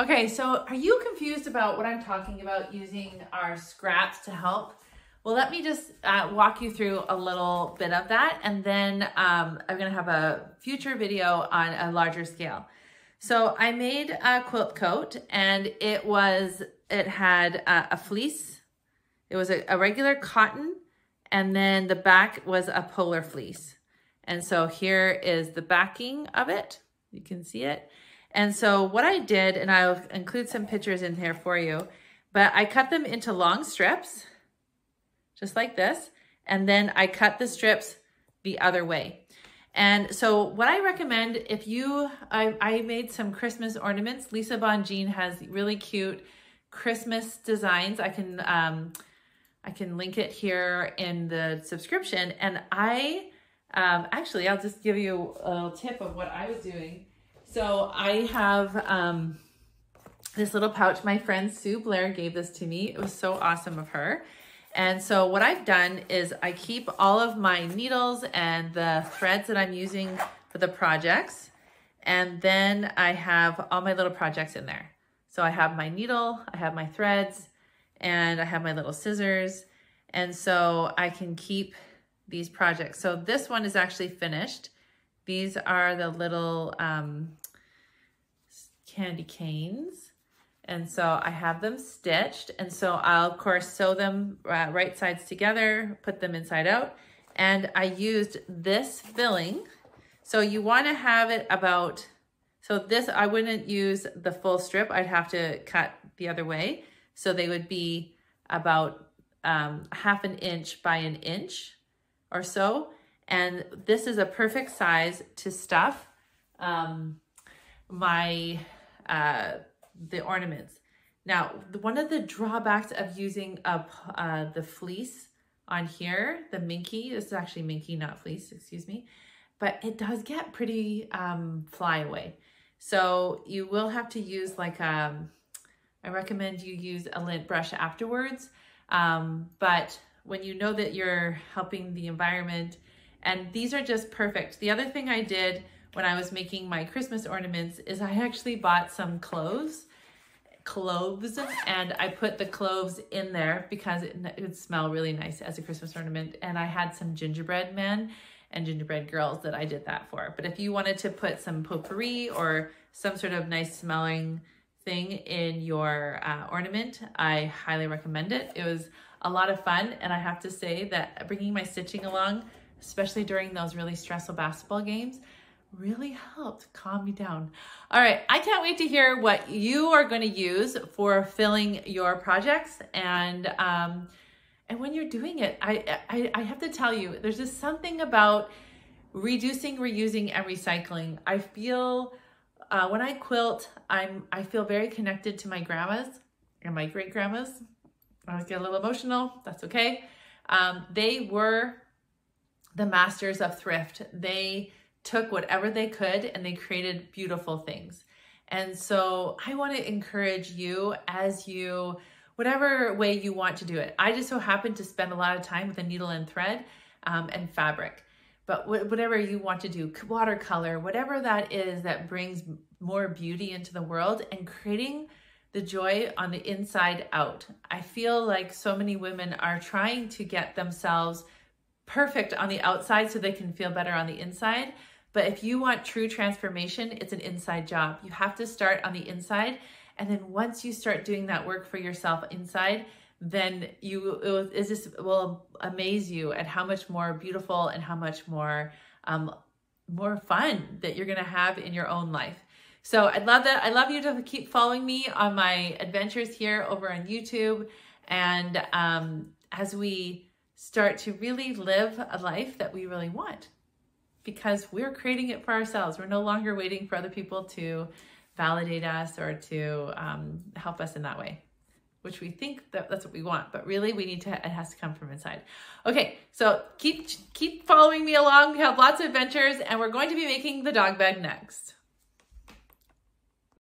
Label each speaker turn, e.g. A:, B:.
A: Okay, so are you confused about what I'm talking about using our scraps to help? Well, let me just walk you through a little bit of that, and then I'm gonna have a future video on a larger scale. So I made a quilt coat, and it had a fleece. It was a regular cotton, and then the back was a polar fleece. And so here is the backing of it. You can see it. And so what I did, and I'll include some pictures in here for you, but I cut them into long strips, just like this. And then I cut the strips the other way. And so what I recommend, if I made some Christmas ornaments. Lisa Bonjean has really cute Christmas designs. I can link it here in the subscription. And actually, I'll just give you a little tip of what I was doing. So I have this little pouch. My friend Sue Blair gave this to me. It was so awesome of her. And so what I've done is I keep all of my needles and the threads that I'm using for the projects. And then I have all my little projects in there. So I have my needle, I have my threads, and I have my little scissors. And so I can keep these projects. So this one is actually finished. These are the little candy canes. And so I have them stitched. And so I'll of course sew them right sides together, put them inside out. And I used this filling. So you want to have it about, so this, I wouldn't use the full strip. I'd have to cut the other way. So they would be about 1/2 inch by 1 inch or so. And this is a perfect size to stuff the ornaments. Now, one of the drawbacks of using the fleece on here, the minky, this is actually minky, not fleece, excuse me, but it does get pretty flyaway. So you will have to use like I recommend you use a lint brush afterwards. But when you know that you're helping the environment, and these are just perfect. The other thing I did when I was making my Christmas ornaments is I actually bought some cloves, and I put the cloves in there because it would smell really nice as a Christmas ornament. And I had some gingerbread men and gingerbread girls that I did that for. But if you wanted to put some potpourri or some sort of nice smelling thing in your ornament, I highly recommend it. It was a lot of fun, and I have to say that bringing my stitching along, especially during those really stressful basketball games, really helped calm me down. All right, I can't wait to hear what you are going to use for filling your projects. And when you're doing it, I have to tell you, there's just something about reducing, reusing, and recycling. I feel when I quilt, I feel very connected to my grandmas and my great grandmas. I always get a little emotional. That's okay. They were the masters of thrift. They took whatever they could and they created beautiful things. And so I want to encourage you whatever way you want to do it. I just so happen to spend a lot of time with a needle and thread and fabric, but whatever you want to do, watercolor, whatever that is that brings more beauty into the world and creating the joy on the inside out. I feel like so many women are trying to get themselves perfect on the outside so they can feel better on the inside. But if you want true transformation, it's an inside job. You have to start on the inside. And then once you start doing that work for yourself inside, then it will amaze you at how much more beautiful and how much more fun that you're gonna have in your own life. So I'd love that. I love you to keep following me on my adventures here over on YouTube. And as we start to really live a life that we really want, because we're creating it for ourselves. We're no longer waiting for other people to validate us or to help us in that way, which we think that's what we want, but really it has to come from inside. Okay, so keep following me along. We have lots of adventures, and we're going to be making the dog bed next.